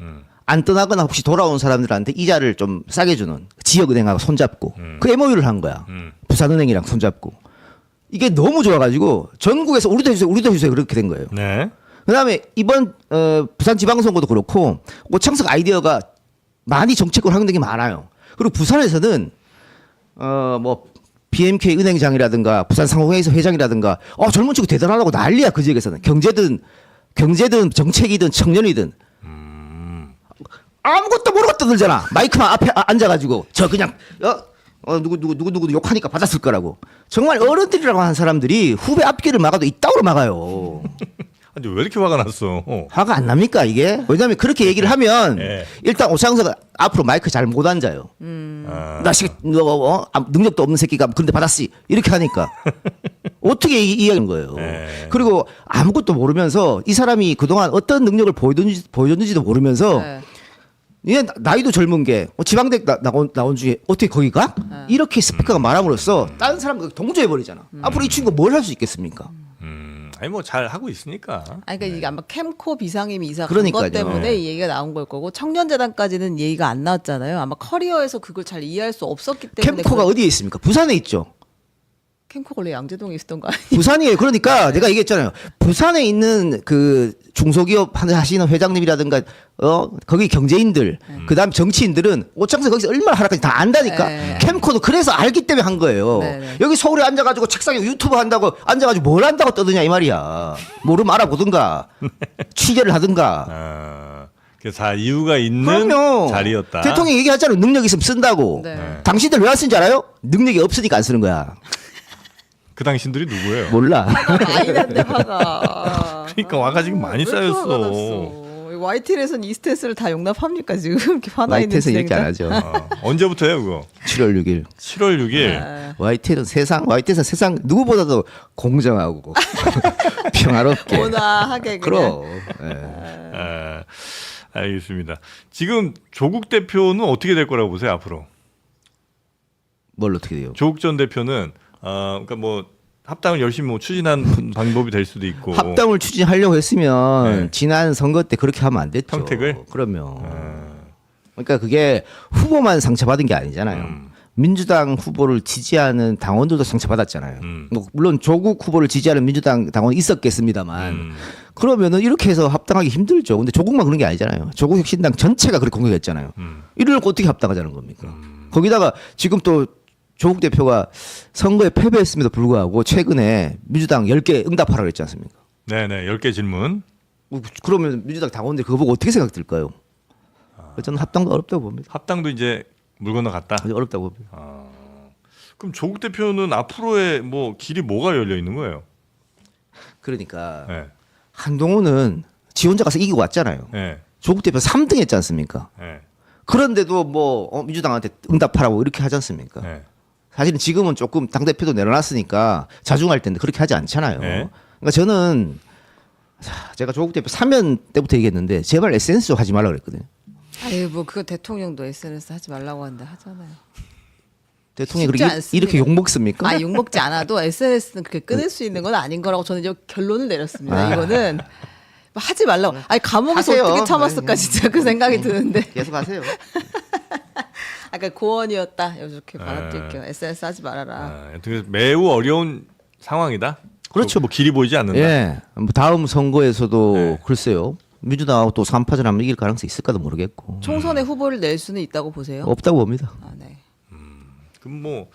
안 떠나거나 혹시 돌아온 사람들한테 이자를 좀 싸게 주는 지역은행하고 손잡고 그 MOU를 한 거야. 부산은행이랑 손잡고. 이게 너무 좋아가지고 전국에서 우리도 해주세요, 우리도 해주세요 그렇게 된 거예요. 네. 그다음에 이번 부산 지방선거도 그렇고 오창석 아이디어가 많이 정책으로 확인된 게 많아요. 그리고 부산에서는 뭐 BMK 은행장이라든가 부산 상호회의소 회장이라든가 젊은 친구 대단하다고 난리야 그 지역에서는 경제든 정책이든 청년이든 아무것도 모르고 떠들잖아. 마이크만 앞에 앉아가지고 저 그냥 누구 욕하니까 받았을 거라고. 정말 어른들이라고 하는 사람들이 후배 앞길을 막아도 이따구로 막아요. 아니 왜 이렇게 화가 났어? 화가 안 납니까 이게? 왜냐하면 그렇게 얘기를 하면 네. 일단 오창석 앞으로 마이크 잘 못 앉아요. 나 지금 너 능력도 없는 새끼가 그런데 받았지 이렇게 하니까 어떻게 이해하는 거예요. 네. 그리고 아무것도 모르면서 이 사람이 그동안 어떤 능력을 보여줬는지도 모르면서 네. 얘 나이도 젊은 게 지방대 나온 중에 어떻게 거기 가? 이렇게 스피커가 말함으로써 다른 사람들 동조해 버리잖아. 앞으로 이 친구 뭘 할 수 있겠습니까? 아니 뭐 잘 하고 있으니까. 아니, 그러니까 이게 아마 캠코 비상임이 이사 그러니까요. 그것 때문에 이 얘기가 나온 걸 거고 청년재단까지는 얘기가 안 나왔잖아요. 아마 커리어에서 그걸 잘 이해할 수 없었기 때문에 캠코가 어디에 있습니까? 부산에 있죠. 캠코가 원래 양재동에 있었던 거 아니에요? 부산이에요. 그러니까 내가 얘기했잖아요. 부산에 있는 그 중소기업 하시는 회장님이라든가 거기 경제인들 그다음 정치인들은 오창석 거기서 얼마나 하락한지 다 안다니까. 네. 캠코도 그래서 알기 때문에 한 거예요. 네. 여기 서울에 앉아가지고 책상에 유튜브 한다고 앉아가지고 뭘 한다고 떠드냐 이 말이야. 모르면 알아보든가 취재를 하든가. 그래서 다 이유가 있는 그럼요. 자리였다. 대통령이 얘기하잖아요. 능력 있으면 쓴다고. 네. 당신들 왜 안 쓴지 알아요? 능력이 없으니까 안 쓰는 거야. 그 당신들이 누구예요? 몰라. 많이 난데 화가. 그러니까 화가 지금 많이 왜 이렇게 화가 쌓였어. 났어? YTN에서는 이 스탠스를 다 용납합니까 지금 이렇게 화나 있는 YTN에서 이렇게 안 진행자? 하죠. 언제부터예요, 그거? 7월 6일. 7월 6일. 아, YTN은 세상 누구보다도 공정하고 평화롭게. 온화하게 그냥. 그럼. 예. 아, 알겠습니다. 지금 조국 대표는 어떻게 될 거라고 보세요, 앞으로? 뭘 어떻게 돼요? 조국 전 대표는 그러니까 뭐 합당을 열심히 뭐 추진한 방법이 될 수도 있고. 합당을 추진하려고 했으면 네. 지난 선거 때 그렇게 하면 안 됐죠. 평택을? 그러면. 아, 그러니까 그게 후보만 상처받은 게 아니잖아요. 민주당 후보를 지지하는 당원들도 상처받았잖아요. 뭐 물론 조국 후보를 지지하는 민주당 당원이 있었겠습니다만 그러면은 이렇게 해서 합당하기 힘들죠. 근데 조국만 그런 게 아니잖아요. 조국 혁신당 전체가 그렇게 공격했잖아요. 이를 놓고 어떻게 합당하자는 겁니까? 거기다가 지금 또 조국 대표가 선거에 패배했음에도 불구하고 최근에 민주당 10개 응답하라고 했지 않습니까? 네네, 10개 질문. 그러면 민주당 당원들 그거 보고 어떻게 생각될까요? 저는 합당도 어렵다고 봅니다. 합당도 이제 물 건너갔다. 아주 어렵다고 봅니다. 그럼 조국 대표는 앞으로의 뭐 길이 뭐가 열려 있는 거예요? 그러니까 네. 한동훈은 지 혼자 가서 이기고 왔잖아요. 네. 조국 대표 3등 했지 않습니까? 네. 그런데도 뭐 민주당한테 응답하라고 이렇게 하지 않습니까? 네. 사실은 지금은 조금 당대표도 내려놨으니까 자중할 텐데 그렇게 하지 않잖아요. 네. 그러니까 저는 제가 조국 대표 사면 때부터 얘기했는데 제발 SNS 좀 하지 말라고 그랬거든요. 아유 뭐 그거 대통령도 SNS 하지 말라고 하는데 하잖아요. 대통령이 쉽지 그렇게 않습니다. 이렇게 욕먹습니까? 아 욕먹지 않아도 SNS는 그렇게 끊을 수 있는 건 아닌 거라고 저는 이제 결론을 내렸습니다. 이거는 뭐 하지 말라고. 아니 감옥에서 하세요. 어떻게 참았을까 네. 진짜 그 생각이 드는데. 계속 하세요. 아까 고언이었다. 이렇게 받아들일게요. SNS 하지 말아라. 하여튼 매우 어려운 상황이다. 그렇죠. 뭐 길이 보이지 않는다. 예. 뭐 다음 선거에서도 네. 글쎄요. 민주당하고 또 3파전 하면 이길 가능성이 있을까도 모르겠고. 총선에 후보를 낼 수는 있다고 보세요? 없다고 봅니다. 아, 네. 그럼 뭐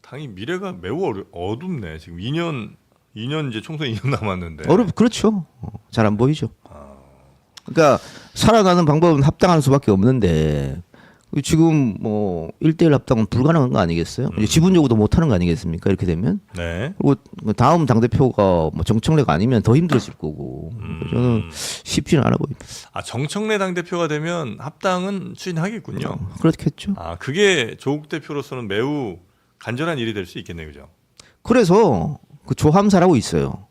당이 미래가 매우 어둡네. 지금 2년 이제 총선 2년 남았는데. 그렇죠. 잘 안 보이죠. 그러니까 살아가는 방법은 합당하는 수밖에 없는데 지금 뭐 1대1 합당은 불가능한 거 아니겠어요? 이제 지분 요구도 못 하는 거 아니겠습니까? 이렇게 되면. 네. 그리고 다음 당대표가 뭐 정청래가 아니면 더 힘들어질 거고. 저는 쉽지는 않아 보입니다. 정청래 당 대표가 되면 합당은 추진하겠군요. 그렇겠죠. 그게 조국 대표로서는 매우 간절한 일이 될 수 있겠네요, 그죠? 그래서 그 조함사라고 있어요.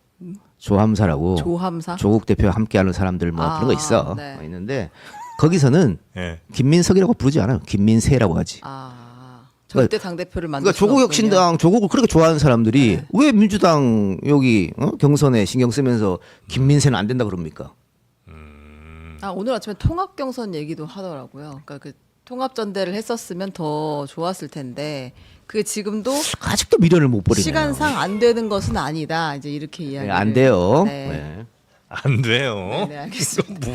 조함사라고. 조함사? 조국 대표와 함께하는 사람들 뭐 그런 거 있어. 네. 있는데 거기서는 예. 김민석이라고 부르지 않아요. 김민세라고 하지. 절대 당 대표를 만들 그러니까 조국 혁신당 조국을 그렇게 좋아하는 사람들이 네. 왜 민주당 여기 경선에 신경 쓰면서 김민세는 안 된다 그럽니까? 오늘 아침에 통합 경선 얘기도 하더라고요. 그러니까 그 통합 전대를 했었으면 더 좋았을 텐데 그게 지금도 아직도 미련을 못 버리네요. 시간상 안 되는 것은 아니다. 이제 이렇게 이야기. 안 돼요. 네. 네. 안 돼요. 네, 알겠습니다.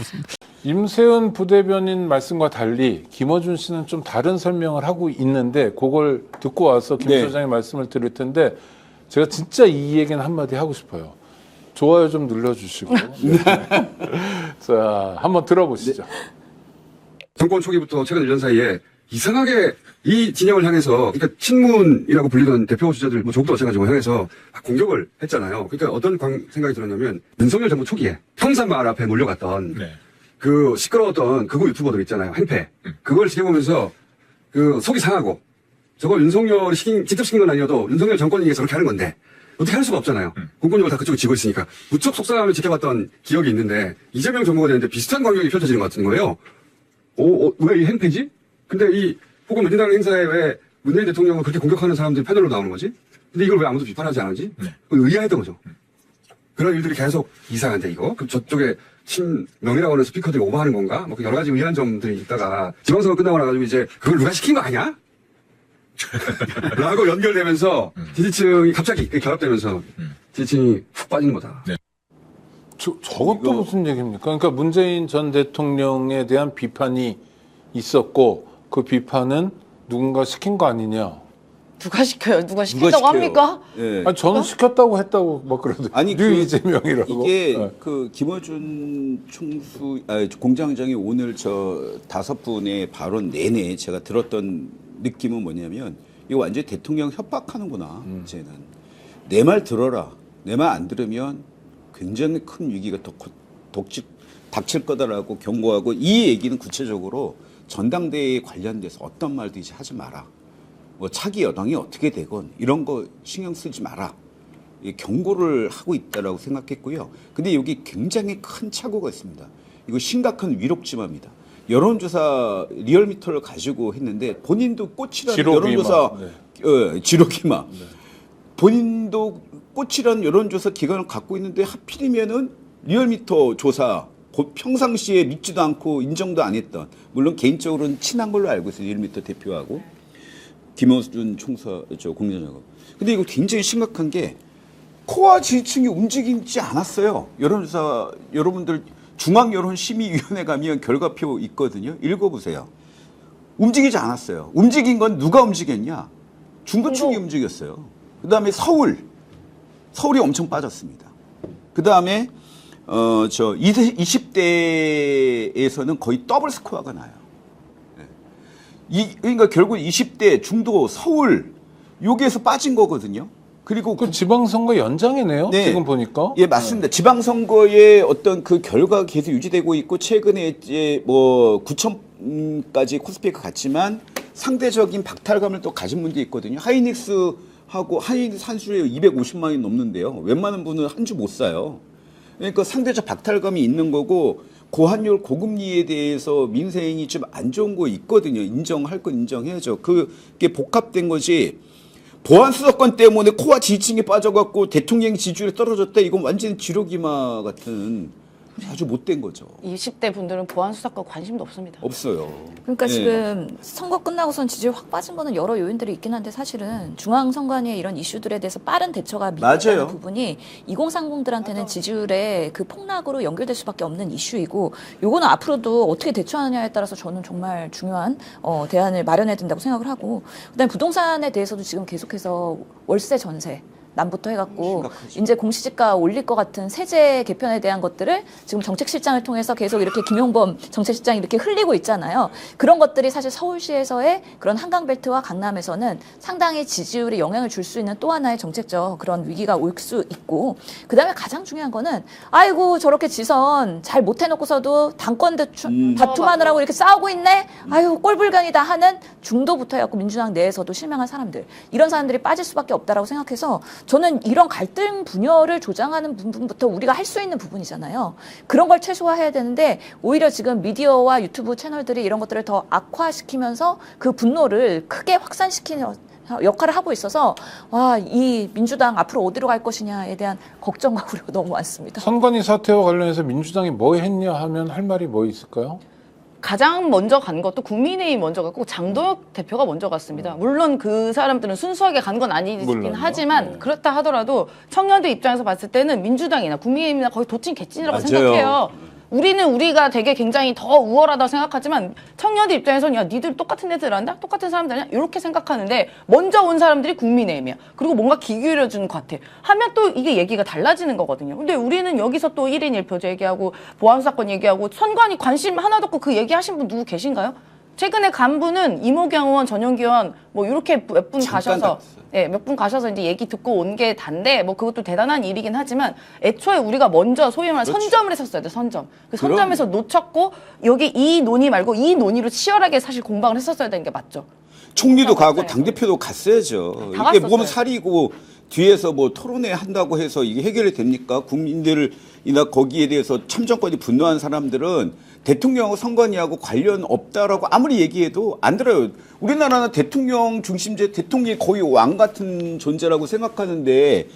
임세은 부대변인 말씀과 달리 김어준 씨는 좀 다른 설명을 하고 있는데 그걸 듣고 와서 김 소장의 말씀을 드릴 텐데 제가 진짜 이 얘기는 한마디 하고 싶어요. 좋아요 좀 눌러주시고. 자, 한번 들어보시죠. 정권 초기부터 최근 1년 사이에 이상하게 이 진영을 향해서 그러니까 친문이라고 불리던 대표 주자들 뭐 조국도 마찬가지고 향해서 공격을 했잖아요. 그러니까 어떤 생각이 들었냐면 윤석열 정부 초기에 평산마을 앞에 몰려갔던 그 시끄러웠던 극우 유튜버들 있잖아요. 행패. 그걸 지켜보면서 그 속이 상하고 저거 윤석열이 직접 시킨 건 아니어도 윤석열 정권이 위해서 그렇게 하는 건데 어떻게 할 수가 없잖아요. 공권력을 다 그쪽에 쥐고 있으니까 무척 속상하며 지켜봤던 기억이 있는데 이재명 정부가 되는데 비슷한 광경이 펼쳐지는 것 같은 거예요. 왜 이 행패지? 근데 이 혹은 민주당 행사에 왜 문재인 대통령을 그렇게 공격하는 사람들이 패널로 나오는 거지? 근데 이걸 왜 아무도 비판하지 않은지? 의아했던 거죠. 그런 일들이 계속 이상한데 이거? 그 저쪽에 친명이라고 하는 스피커들이 오버하는 건가? 뭐 여러 가지 의아한 점들이 있다가 지방선거 끝나고 나가지고 이제 그걸 누가 시킨 거 아니야? 라고 연결되면서 지지층이 갑자기 결합되면서 지지층이 훅 빠진 거다. 저것도 무슨 얘기입니까? 그러니까 문재인 전 대통령에 대한 비판이 있었고 그 비판은 누군가 시킨 거 아니냐? 누가 시켜요? 누가 시킨다고 합니까? 예. 아니 저는 시켰다고 했다고 막 그러더라고요. 아니, 뉴 이재명이라고. 이게 네. 그 김어준 공장장이 오늘 저 5분의 발언 내내 제가 들었던 느낌은 뭐냐면 이거 완전히 대통령 협박하는구나. 이제는 내 말 들어라. 내 말 안 들으면 굉장히 큰 위기가 닥칠 거다라고 경고하고 이 얘기는 구체적으로 전당대회에 관련돼서 어떤 말도 이제 하지 마라. 뭐 차기 여당이 어떻게 되건 이런 거 신경 쓰지 마라. 경고를 하고 있다라고 생각했고요. 근데 여기 굉장히 큰 착오가 있습니다. 이거 심각한 위력지마입니다. 여론조사 리얼미터를 가지고 했는데 본인도 꽃이라는 여론조사 지로기마 본인도 꽃이라는 여론조사 기관을 갖고 있는데 하필이면은 리얼미터 조사 평상시에 믿지도 않고 인정도 안 했던 물론 개인적으로는 친한 걸로 알고 있어요. 리얼미터 대표하고 김어준 총사 공장장하고. 근데 이거 굉장히 심각한 게 코와 지지층이 움직이지 않았어요. 여론조사 여러분들 중앙여론심의위원회 가면 결과표 있거든요. 읽어보세요. 움직이지 않았어요. 움직인 건 누가 움직였냐? 중도층이 움직였어요. 그다음에 서울이 엄청 빠졌습니다. 그다음에 20대에서는 거의 더블 스코어가 나요. 그러니까 결국 20대 중도 서울 여기에서 빠진 거거든요. 그리고 그 지방선거 연장이네요. 네. 지금 보니까. 예, 맞습니다. 지방선거의 어떤 그 결과가 계속 유지되고 있고 최근에 이제 뭐 9천까지 코스피가 갔지만 상대적인 박탈감을 또 가진 분도 있거든요. 하이닉스하고 하이닉스 한 주에 250만 원이 넘는데요. 웬만한 분은 한 주 못 사요. 그러니까 상대적 박탈감이 있는 거고 고환율 고금리에 대해서 민생이 좀 안 좋은 거 있거든요. 인정할 건 인정해야죠. 그게 복합된 거지. 보안수사권 때문에 코와 지지층이 빠져갖고 대통령 지지율이 떨어졌다. 이건 완전 지로기마 같은 아주 못된 거죠. 20대 분들은 보안 수사권 관심도 없습니다. 없어요. 그러니까 네. 지금 선거 끝나고선 지지율 확 빠진 거는 여러 요인들이 있긴 한데 사실은 중앙선관위의 이런 이슈들에 대해서 빠른 대처가 맞아요. 미흡한 부분이 2030들한테는 지지율의 그 폭락으로 연결될 수밖에 없는 이슈이고 요거는 앞으로도 어떻게 대처하느냐에 따라서 저는 정말 중요한 대안을 마련해야 된다고 생각을 하고 그다음에 부동산에 대해서도 지금 계속해서 월세 전세 남부터 해갖고 심각하죠. 이제 공시지가 올릴 것 같은 세제 개편에 대한 것들을 지금 정책실장을 통해서 계속 이렇게 김용범 정책실장이 이렇게 흘리고 있잖아요. 그런 것들이 사실 서울시에서의 그런 한강벨트와 강남에서는 상당히 지지율에 영향을 줄 수 있는 또 하나의 정책적 그런 위기가 올 수 있고 그다음에 가장 중요한 거는 아이고 저렇게 지선 잘 못해놓고서도 당권 다툼하느라고 이렇게 싸우고 있네. 아유 꼴불견이다 하는 중도부터 해갖고 민주당 내에서도 실망한 사람들 이런 사람들이 빠질 수밖에 없다라고 생각해서 저는 이런 갈등 분열을 조장하는 부분부터 우리가 할 수 있는 부분이잖아요. 그런 걸 최소화해야 되는데 오히려 지금 미디어와 유튜브 채널들이 이런 것들을 더 악화시키면서 그 분노를 크게 확산시키는 역할을 하고 있어서 와, 이 민주당 앞으로 어디로 갈 것이냐에 대한 걱정과 우려가 너무 많습니다. 선관위 사태와 관련해서 민주당이 뭐 했냐 하면 할 말이 뭐 있을까요? 가장 먼저 간 것도 국민의힘 먼저 갔고 장도혁 대표가 먼저 갔습니다. 물론 그 사람들은 순수하게 간 건 아니긴 물론요. 하지만 네. 그렇다 하더라도 청년들 입장에서 봤을 때는 민주당이나 국민의힘이나 거의 도찐 개찐이라고 맞아요. 생각해요. 우리가 되게 굉장히 더 우월하다고 생각하지만 청년들 입장에서는 야 니들 똑같은 애들 한다? 똑같은 사람들 아니야? 이렇게 생각하는데 먼저 온 사람들이 국민의힘이야. 그리고 뭔가 귀 기울여주는 것 같아. 하면 또 이게 얘기가 달라지는 거거든요. 근데 우리는 여기서 또 1인 1표제 얘기하고 보안수사권 얘기하고 선관위 관심 하나도 없고 그 얘기하신 분 누구 계신가요? 최근에 간 분은 이모경 의원, 전용기 의원 뭐 이렇게 몇 분 가셔서 몇 분 가셔서 이제 얘기 듣고 온 게 단데 뭐 그것도 대단한 일이긴 하지만 애초에 우리가 먼저 소위 말하는 선점을 했었어야 돼. 선점. 그 선점에서 놓쳤고 여기 이 논의 말고 이 논의로 치열하게 사실 공방을 했었어야 되는 게 맞죠. 총리도 가고 맞아요. 당대표도 갔어야죠. 다 이게 갔었어요. 몸 살이고 뒤에서 뭐 토론회 한다고 해서 이게 해결이 됩니까? 국민들이나 거기에 대해서 참정권이 분노한 사람들은 대통령하고 선관위하고 관련 없다라고 아무리 얘기해도 안 들어요. 우리나라는 대통령 중심제, 대통령이 거의 왕 같은 존재라고 생각하는데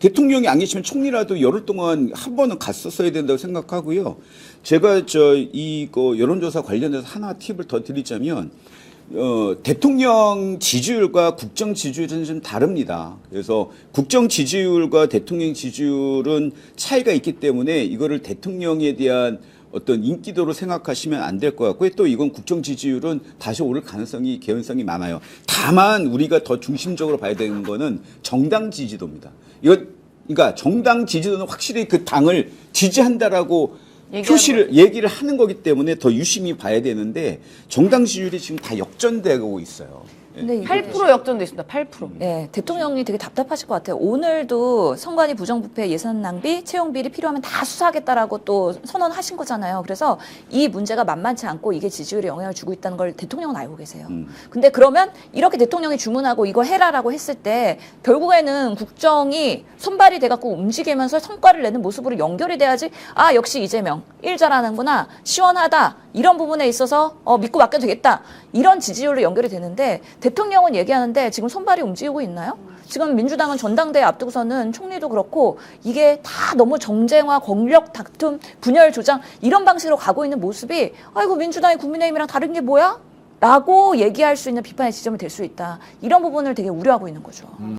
대통령이 안 계시면 총리라도 열흘 동안 한 번은 갔었어야 된다고 생각하고요. 제가 이거 여론조사 관련해서 하나 팁을 더 드리자면 대통령 지지율과 국정 지지율은 좀 다릅니다. 그래서 국정 지지율과 대통령 지지율은 차이가 있기 때문에 이거를 대통령에 대한 어떤 인기도로 생각하시면 안 될 것 같고요. 또 이건 국정 지지율은 다시 오를 개연성이 많아요. 다만 우리가 더 중심적으로 봐야 되는 거는 정당 지지도입니다. 그러니까 정당 지지도는 확실히 그 당을 지지한다라고 얘기를 하는 거기 때문에 더 유심히 봐야 되는데 정당 지지율이 지금 다 역전되고 있어요. 근데 이게 8% 역전돼 있습니다. 8%. 네, 대통령이 되게 답답하실 것 같아요. 오늘도 선관위 부정부패 예산 낭비, 채용 비리 필요하면 다 수사하겠다라고 또 선언하신 거잖아요. 그래서 이 문제가 만만치 않고 이게 지지율에 영향을 주고 있다는 걸 대통령은 알고 계세요. 근데 그러면 이렇게 대통령이 주문하고 이거 해라라고 했을 때 결국에는 국정이 손발이 돼갖고 움직이면서 성과를 내는 모습으로 연결이 돼야지 아 역시 이재명 일 잘하는구나 시원하다 이런 부분에 있어서 믿고 맡겨도 되겠다 이런 지지율로 연결이 되는데 대통령은 얘기하는데 지금 손발이 움직이고 있나요? 지금 민주당은 전당대회 앞두고서는 총리도 그렇고 이게 다 너무 정쟁화, 권력 다툼, 분열 조장 이런 방식으로 가고 있는 모습이 아이고 민주당이 국민의힘이랑 다른 게 뭐야? 라고 얘기할 수 있는 비판의 지점이 될 수 있다. 이런 부분을 되게 우려하고 있는 거죠.